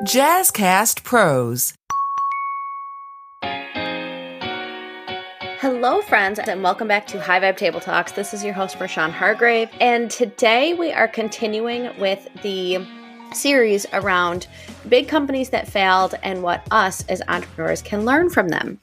Jazzcast Pros. Hello, friends, and welcome back to High Vibe Table Talks. This is your host, Rashawn Hargrave, and today we are continuing with the series around big companies that failed and what us as entrepreneurs can learn from them.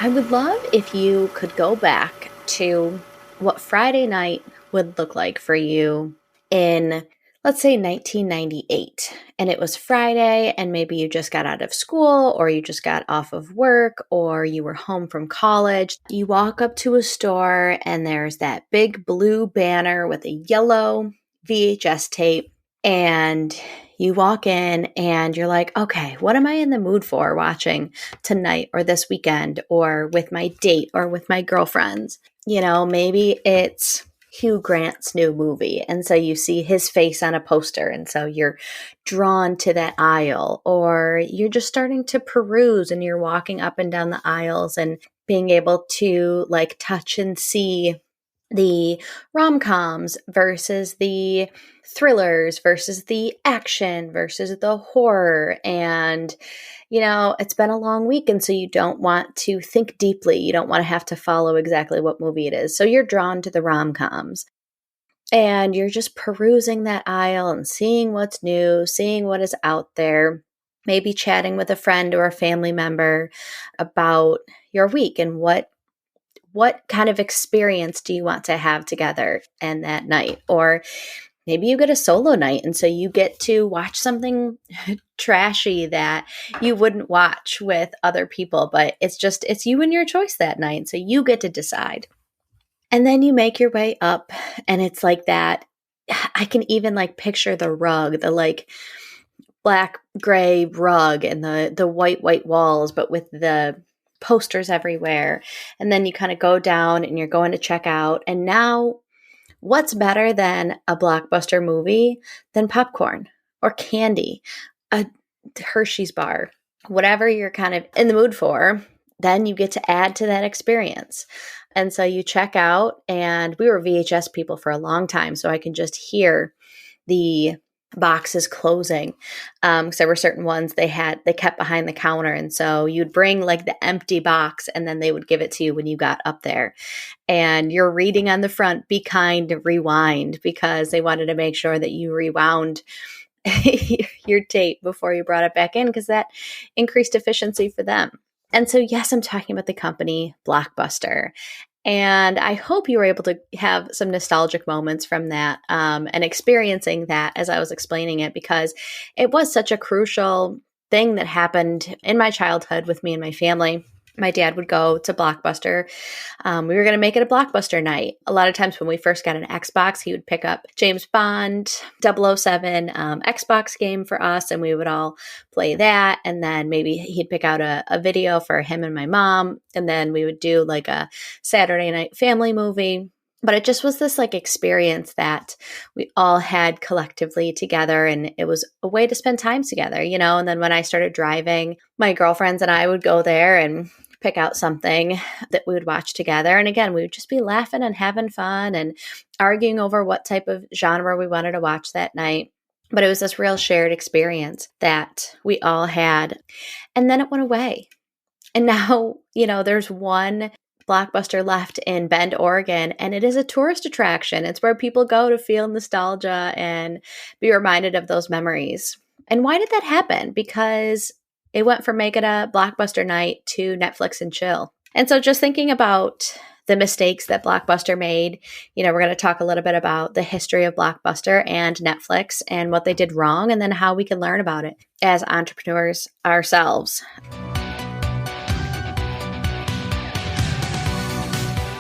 I would love if you could go back to what Friday night would look like for you in, let's say, 1998. And it was Friday, and maybe you just got out of school, or you just got off of work, or you were home from college. You walk up to a store, and there's that big blue banner with a yellow VHS tape, and you walk in and you're like, okay, what am I in the mood for watching tonight or this weekend or with my date or with my girlfriends? You know, maybe it's Hugh Grant's new movie. And so you see his face on a poster. And so you're drawn to that aisle, or you're just starting to peruse and you're walking up and down the aisles and being able to like touch and see the rom-coms versus the thrillers versus the action versus the horror. And, you know, it's been a long week. And so you don't want to think deeply. You don't want to have to follow exactly what movie it is. So you're drawn to the rom-coms. And you're just perusing that aisle and seeing what's new, seeing what is out there, maybe chatting with a friend or a family member about your week and what kind of experience do you want to have together and that night? Or maybe you get a solo night, and so you get to watch something trashy that you wouldn't watch with other people, but it's you and your choice that night, so you get to decide. And then you make your way up, and it's like that. I can even like picture the rug, the like black gray rug and the white walls, but with the posters everywhere. And then you kind of go down and you're going to check out. And now what's better than a blockbuster movie than popcorn or candy, a Hershey's bar, whatever you're kind of in the mood for, then you get to add to that experience. And so you check out, and we were VHS people for a long time, so I can just hear the boxes closing. Because there were certain ones they kept behind the counter. And so you'd bring like the empty box, and then they would give it to you when you got up there. And you're reading on the front, "Be kind, rewind," because they wanted to make sure that you rewound your tape before you brought it back in, because that increased efficiency for them. And so, yes, I'm talking about the company Blockbuster. And I hope you were able to have some nostalgic moments from that and experiencing that as I was explaining it, because it was such a crucial thing that happened in my childhood with me and my family. My dad would go to Blockbuster. We were going to make it a Blockbuster night. A lot of times when we first got an Xbox, he would pick up James Bond 007 Xbox game for us, and we would all play that. And then maybe he'd pick out a video for him and my mom. And then we would do like a Saturday night family movie. But it just was this like experience that we all had collectively together, and it was a way to spend time together, you know. And then when I started driving, my girlfriends and I would go there and pick out something that we would watch together. And again, we would just be laughing and having fun and arguing over what type of genre we wanted to watch that night. But it was this real shared experience that we all had. And then it went away. And now, you know, there's one Blockbuster left in Bend, Oregon, and it is a tourist attraction. It's where people go to feel nostalgia and be reminded of those memories. And why did that happen? Because it went from make it a Blockbuster night to Netflix and chill. And so just thinking about the mistakes that Blockbuster made, you know, we're going to talk a little bit about the history of Blockbuster and Netflix and what they did wrong, and then how we can learn about it as entrepreneurs ourselves.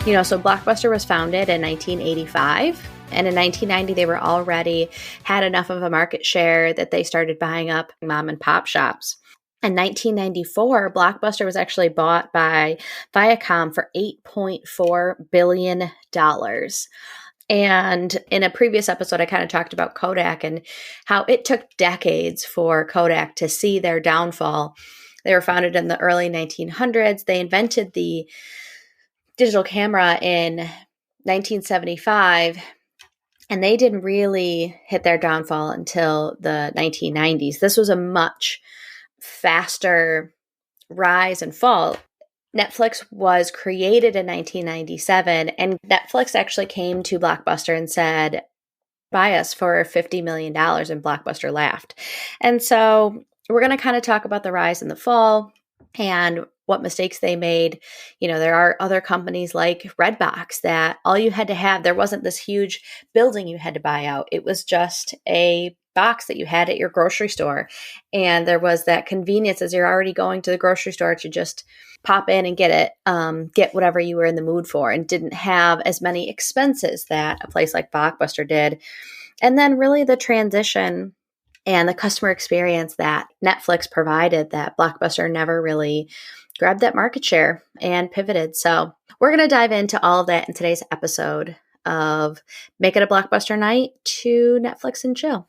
You know, so Blockbuster was founded in 1985, and in 1990, they were already had enough of a market share that they started buying up mom and pop shops. In 1994, Blockbuster was actually bought by Viacom for $8.4 billion. And in a previous episode, I kind of talked about Kodak and how it took decades for Kodak to see their downfall. They were founded in the early 1900s. They invented the digital camera in 1975. And they didn't really hit their downfall until the 1990s. This was a much faster rise and fall. Netflix was created in 1997, and Netflix actually came to Blockbuster and said, buy us for $50 million, and Blockbuster laughed. And so we're going to kind of talk about the rise and the fall and what mistakes they made. There are other companies like Redbox that all you had to have, there wasn't this huge building you had to buy out. It was just a box that you had at your grocery store. And there was that convenience as you're already going to the grocery store to just pop in and get it, get whatever you were in the mood for, and didn't have as many expenses that a place like Blockbuster did. And then really the transition and the customer experience that Netflix provided, that Blockbuster never really grabbed that market share and pivoted. So we're going to dive into all of that in today's episode of Make It a Blockbuster Night to Netflix and Chill.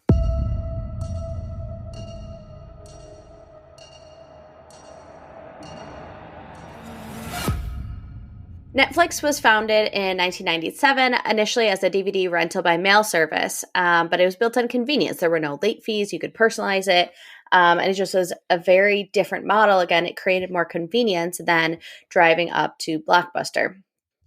Netflix was founded in 1997, initially as a DVD rental by mail service, but it was built on convenience. There were no late fees. You could personalize it. And it just was a very different model. Again, it created more convenience than driving up to Blockbuster.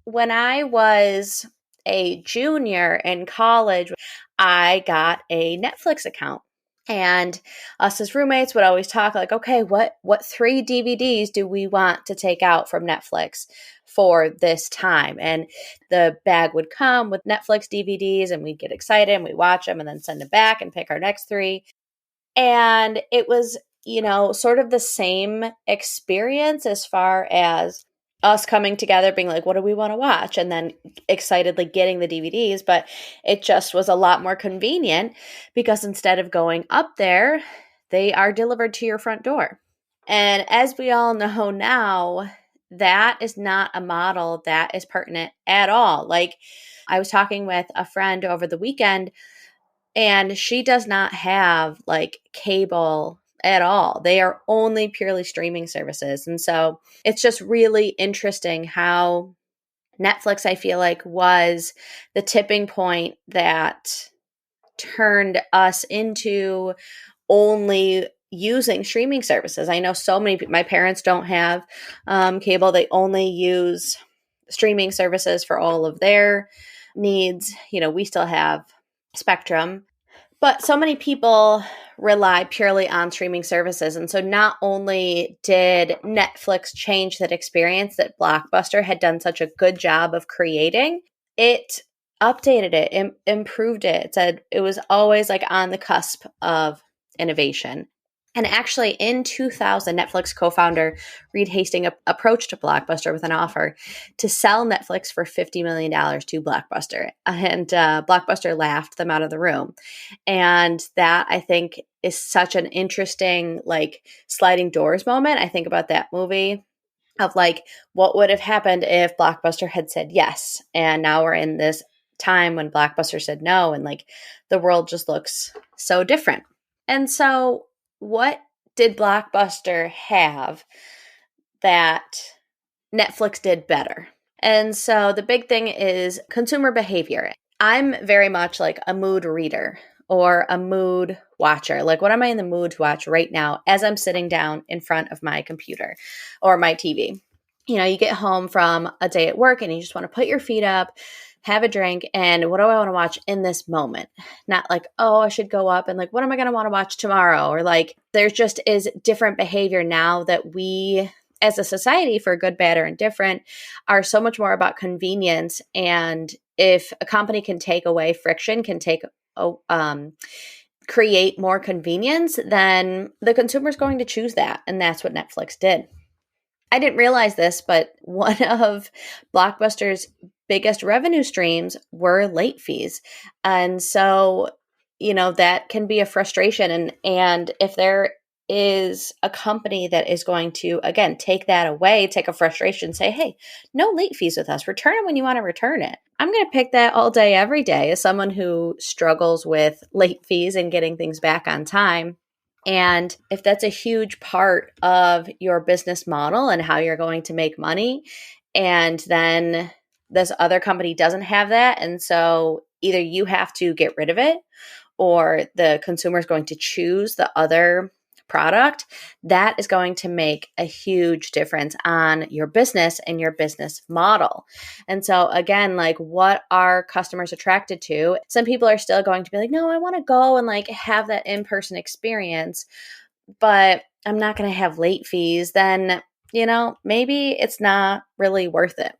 When I was a junior in college, I got a Netflix account. And us as roommates would always talk like, okay, what 3 DVDs do we want to take out from Netflix for this time? And the bag would come with Netflix DVDs, and we'd get excited and we'd watch them and then send it back and pick our next 3. And it was, sort of the same experience as far as us coming together being like, what do we want to watch? And then excitedly getting the DVDs. But it just was a lot more convenient because instead of going up there, they are delivered to your front door. And as we all know now, that is not a model that is pertinent at all. Like, I was talking with a friend over the weekend, and she does not have like cable at all. They are only purely streaming services. And so it's just really interesting how Netflix, I feel like, was the tipping point that turned us into only using streaming services. I know so many my parents don't have cable. They only use streaming services for all of their needs. We still have Spectrum. But so many people rely purely on streaming services. And so not only did Netflix change that experience that Blockbuster had done such a good job of creating, it updated it, improved it. It said it was always like on the cusp of innovation. And actually in 2000, Netflix co-founder Reed Hastings approached Blockbuster with an offer to sell Netflix for $50 million to Blockbuster. And Blockbuster laughed them out of the room. And that, I think, is such an interesting, like, sliding doors moment. I think about that movie of, like, what would have happened if Blockbuster had said yes. And now we're in this time when Blockbuster said no. And, like, the world just looks so different. And so what did Blockbuster have that Netflix did better? And so the big thing is consumer behavior. I'm very much like a mood reader or a mood watcher. Like, what am I in the mood to watch right now as I'm sitting down in front of my computer or my TV? You get home from a day at work and you just want to put your feet up, have a drink, and what do I want to watch in this moment? Not like, oh, I should go up and like, what am I going to want to watch tomorrow? Or like, there just is different behavior now that we, as a society, for good, bad, or indifferent, are so much more about convenience. And if a company can take away friction, can create more convenience, then the consumer is going to choose that. And that's what Netflix did. I didn't realize this, but one of Blockbuster's biggest revenue streams were late fees. And so, that can be a frustration. And if there is a company that is going to, again, take that away, take a frustration, say, hey, no late fees with us, return it when you want to return it. I'm going to pick that all day, every day as someone who struggles with late fees and getting things back on time. And if that's a huge part of your business model and how you're going to make money, and then this other company doesn't have that, and so either you have to get rid of it or the consumer is going to choose the other product, that is going to make a huge difference on your business and your business model. And so again, like, what are customers attracted to? Some people are still going to be like, no, I want to go and like have that in-person experience, but I'm not going to have late fees. Then, maybe it's not really worth it.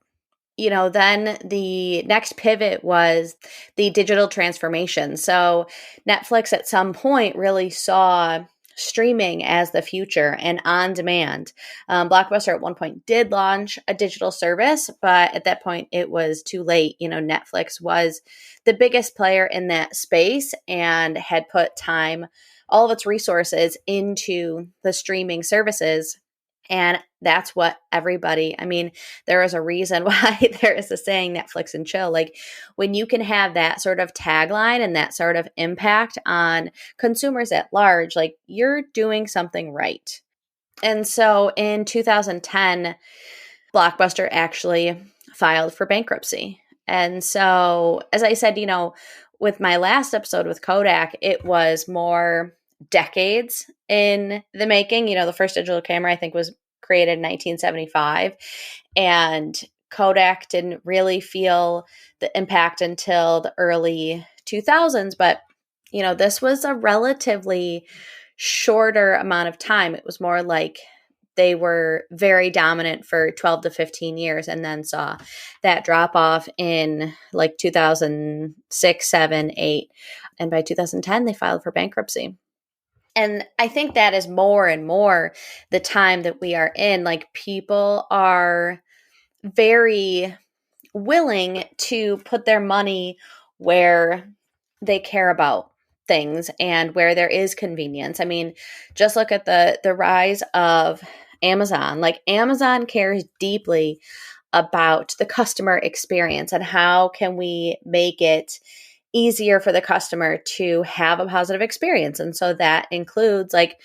Then the next pivot was the digital transformation. So Netflix at some point really saw streaming as the future and on demand. Blockbuster at one point did launch a digital service, but at that point it was too late. Netflix was the biggest player in that space and had put all of its resources into the streaming services. And that's what there is a reason why there is a saying, Netflix and chill. Like, when you can have that sort of tagline and that sort of impact on consumers at large, like, you're doing something right. And so in 2010, Blockbuster actually filed for bankruptcy. And so, as I said, with my last episode with Kodak, it was more decades in the making. The first digital camera, I think, was created in 1975. And Kodak didn't really feel the impact until the early 2000s. But, this was a relatively shorter amount of time. It was more like they were very dominant for 12 to 15 years and then saw that drop off in like 2006, 7, 8. And by 2010, they filed for bankruptcy. And I think that is more and more the time that we are in. Like, people are very willing to put their money where they care about things and where there is convenience. Just look at the rise of Amazon. Like, Amazon cares deeply about the customer experience and how can we make it easier for the customer to have a positive experience. And so that includes like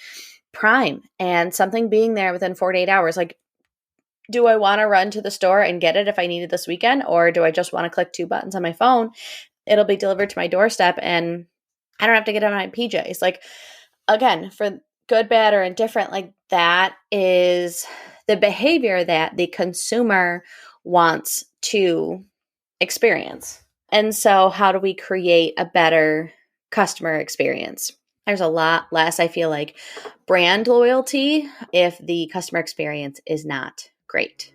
Prime and something being there within 48 hours. Like, do I want to run to the store and get it if I need it this weekend? Or do I just want to click 2 buttons on my phone? It'll be delivered to my doorstep and I don't have to get on my PJs. Like, again, for good, bad, or indifferent, like, that is the behavior that the consumer wants to experience. And so how do we create a better customer experience? There's a lot less, I feel like, brand loyalty if the customer experience is not great.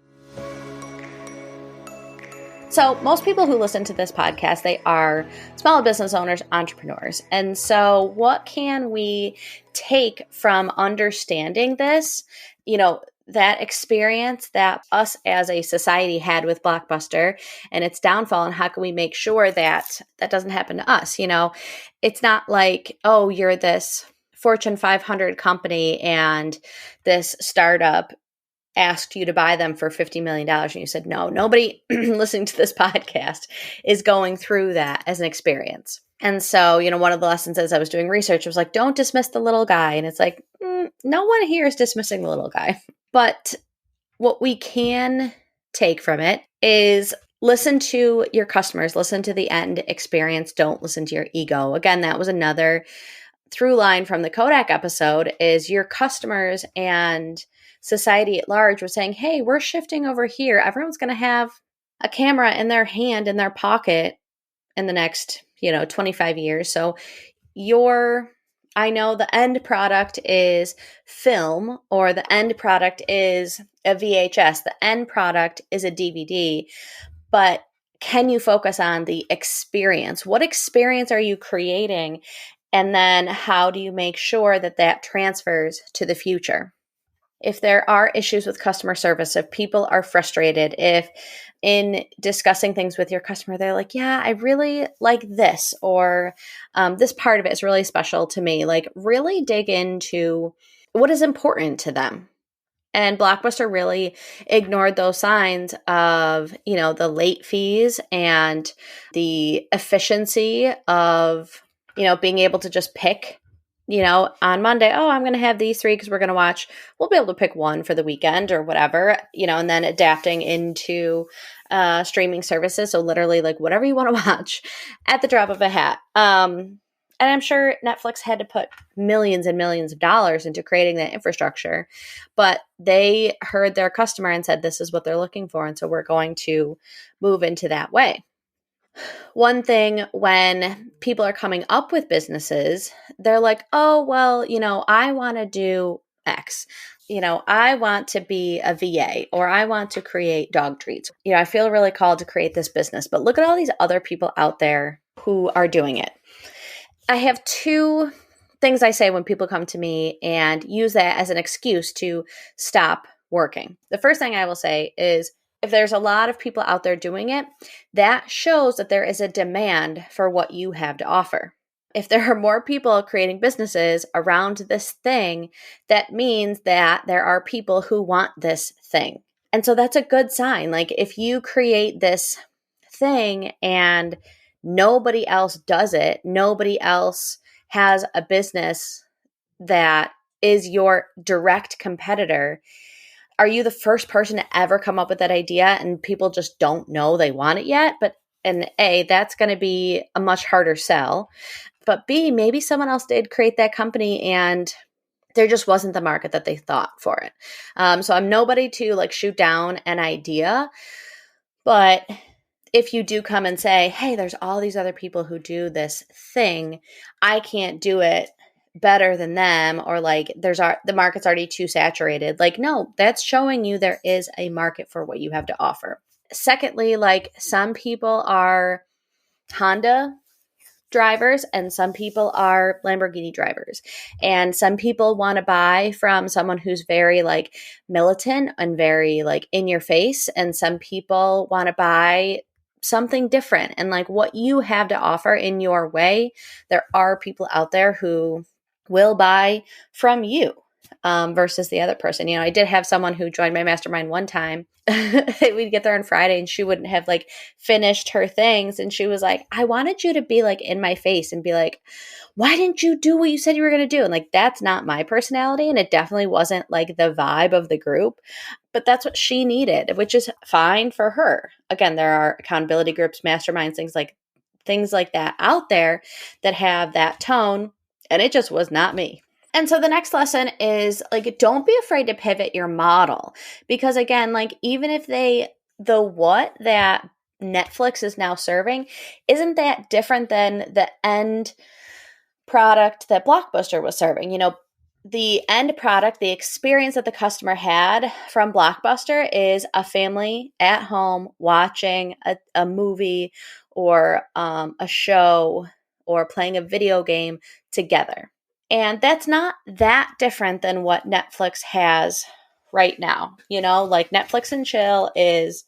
So most people who listen to this podcast, they are small business owners, entrepreneurs. And so what can we take from understanding this? That experience that us as a society had with Blockbuster and its downfall, and how can we make sure that that doesn't happen to us? It's not like, oh, you're this Fortune 500 company and this startup asked you to buy them for $50 million and you said no. Nobody listening to this podcast is going through that as an experience. And so, one of the lessons as I was doing research was like, don't dismiss the little guy. And it's like, no one here is dismissing the little guy. But what we can take from it is listen to your customers, listen to the end experience, don't listen to your ego. Again, that was another through line from the Kodak episode, is your customers and society at large was saying, hey, we're shifting over here. Everyone's going to have a camera in their hand, in their pocket in the next, 25 years. So I know the end product is film, or the end product is a VHS. The end product is a DVD. But can you focus on the experience? What experience are you creating? And then how do you make sure that that transfers to the future? If there are issues with customer service, if people are frustrated, if in discussing things with your customer, they're like, yeah, I really like this, or this part of it is really special to me. Like, really dig into what is important to them. And Blockbuster really ignored those signs of, the late fees and the efficiency of, being able to just pick on Monday, oh, I'm going to have these three because we're going to watch, we'll be able to pick one for the weekend or whatever, and then adapting into streaming services. So literally like whatever you want to watch at the drop of a hat. And I'm sure Netflix had to put millions and millions of dollars into creating that infrastructure, but they heard their customer and said, this is what they're looking for. And so we're going to move into that way. One thing when people are coming up with businesses, they're like, oh, well, I want to do X. I want to be a VA or I want to create dog treats. I feel really called to create this business, but look at all these other people out there who are doing it. I have two things I say when people come to me and use that as an excuse to stop working. The first thing I will say is, if there's a lot of people out there doing it, that shows that there is a demand for what you have to offer. If there are more people creating businesses around this thing, that means that there are people who want this thing. And so that's a good sign. Like if you create this thing and nobody else does it, nobody else has a business that is your direct competitor, are you the first person to ever come up with that idea and people just don't know they want it yet? And A, that's going to be a much harder sell. But B, maybe someone else did create that company and there just wasn't the market that they thought for it. So I'm nobody to like shoot down an idea. But if you do come and say, hey, there's all these other people who do this thing, I can't do it better than them, or like the market's already too saturated. Like, no, that's showing you there is a market for what you have to offer. Secondly, like some people are Honda drivers and some people are Lamborghini drivers. And some people want to buy from someone who's very like militant and very like in your face. And some people want to buy something different. And like what you have to offer in your way, there are people out there who will buy from you versus the other person. I did have someone who joined my mastermind one time. We'd get there on Friday and she wouldn't have like finished her things. And she was like, I wanted you to be like in my face and be like, why didn't you do what you said you were going to do? And like, that's not my personality. And it definitely wasn't like the vibe of the group, but that's what she needed, which is fine for her. Again, there are accountability groups, masterminds, things like that out there that have that tone. And it just was not me. And so the next lesson is like, don't be afraid to pivot your model, because again, like even if the what that Netflix is now serving, isn't that different than the end product that Blockbuster was serving? The end product, the experience that the customer had from Blockbuster is a family at home watching a movie or a show or playing a video game together. And that's not that different than what Netflix has right now. Like Netflix and chill is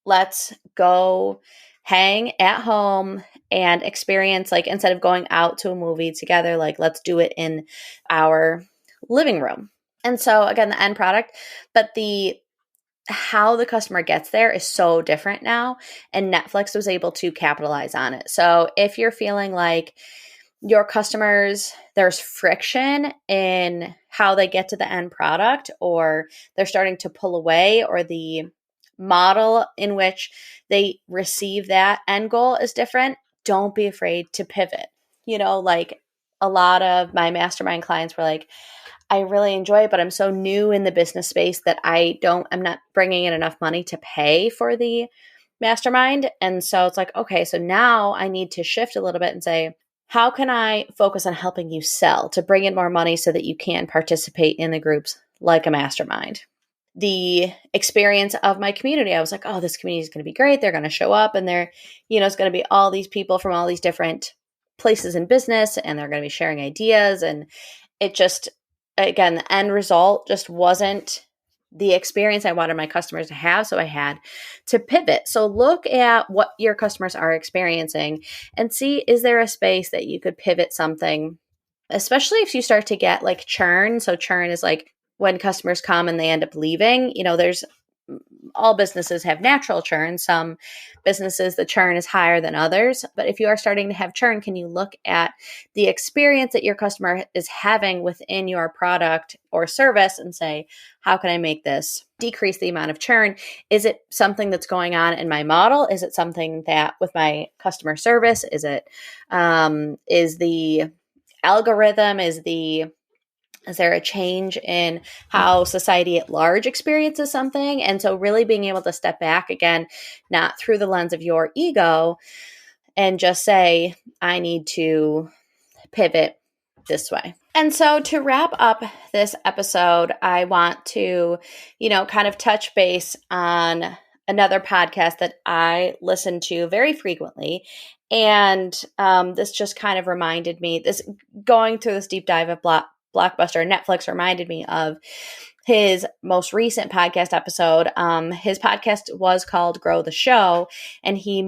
let's go hang at home and experience, like instead of going out to a movie together, like let's do it in our living room. And so again, the end product, but how the customer gets there is so different now. And Netflix was able to capitalize on it. So if you're feeling like your customers, there's friction in how they get to the end product, or they're starting to pull away, or the model in which they receive that end goal is different, don't be afraid to pivot. Like a lot of my mastermind clients were like, I really enjoy it, but I'm so new in the business space that I'm not bringing in enough money to pay for the mastermind. And so it's like, okay, so now I need to shift a little bit and say, how can I focus on helping you sell to bring in more money so that you can participate in the groups like a mastermind? The experience of my community, I was like, oh, this community is going to be great. They're going to show up and it's going to be all these people from all these different places in business, and they're going to be sharing ideas. And it just, again, the end result just wasn't the experience I wanted my customers to have. So I had to pivot. So look at what your customers are experiencing and see, is there a space that you could pivot something, especially if you start to get like churn. So churn is like when customers come and they end up leaving. There's all businesses have natural churn. Some businesses, the churn is higher than others. But if you are starting to have churn, can you look at the experience that your customer is having within your product or service and say, how can I make this decrease the amount of churn? Is it something that's going on in my model? Is it something that with my customer service? Is the algorithm? Is there a change in how society at large experiences something? And so really being able to step back again, not through the lens of your ego, and just say, I need to pivot this way. And so to wrap up this episode, I want to, kind of touch base on another podcast that I listen to very frequently. And this just kind of reminded me, going through this deep dive of Blockbuster and Netflix reminded me of his most recent podcast episode. His podcast was called Grow the Show, and he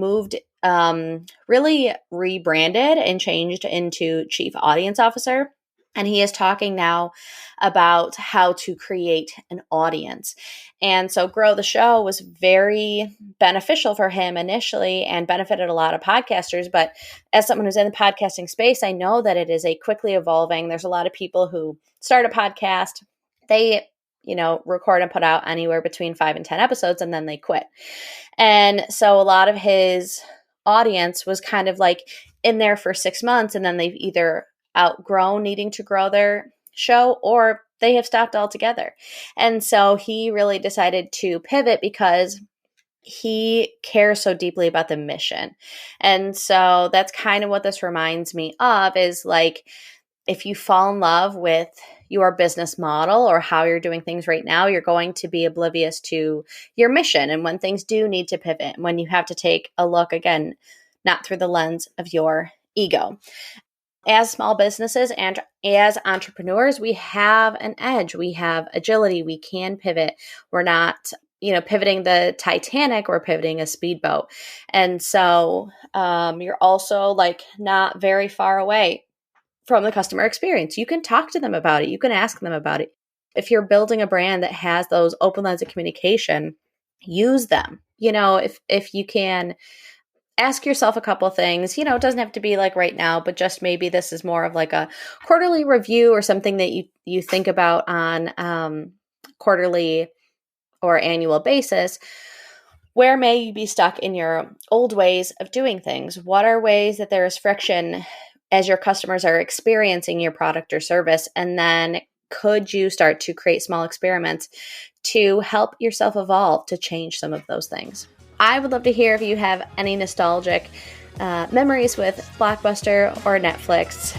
really rebranded and changed into Chief Audience Officer. And he is talking now about how to create an audience. And so Grow the Show was very beneficial for him initially and benefited a lot of podcasters. But as someone who's in the podcasting space, I know that it is a quickly evolving. There's a lot of people who start a podcast. They, record and put out anywhere between 5 and 10 episodes, and then they quit. And so a lot of his audience was kind of like in there for 6 months, and then they've either outgrown needing to grow their show or they have stopped altogether. And so he really decided to pivot because he cares so deeply about the mission. And so that's kind of what this reminds me of, is like, if you fall in love with your business model or how you're doing things right now, you're going to be oblivious to your mission. And when things do need to pivot, when you have to take a look, again, not through the lens of your ego. As small businesses and as entrepreneurs, we have an edge. We have agility. We can pivot. We're not, pivoting the Titanic, we're pivoting a speedboat. And so you're also not very far away from the customer experience. You can talk to them about it. You can ask them about it. If you're building a brand that has those open lines of communication, use them. If you can ask yourself a couple of things, it doesn't have to be like right now, but just maybe this is more of like a quarterly review or something that you think about on quarterly or annual basis. Where may you be stuck in your old ways of doing things? What are ways that there is friction as your customers are experiencing your product or service? And then could you start to create small experiments to help yourself evolve to change some of those things? I would love to hear if you have any nostalgic memories with Blockbuster or Netflix.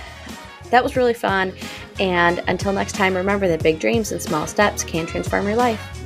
That was really fun. And until next time, remember that big dreams and small steps can transform your life.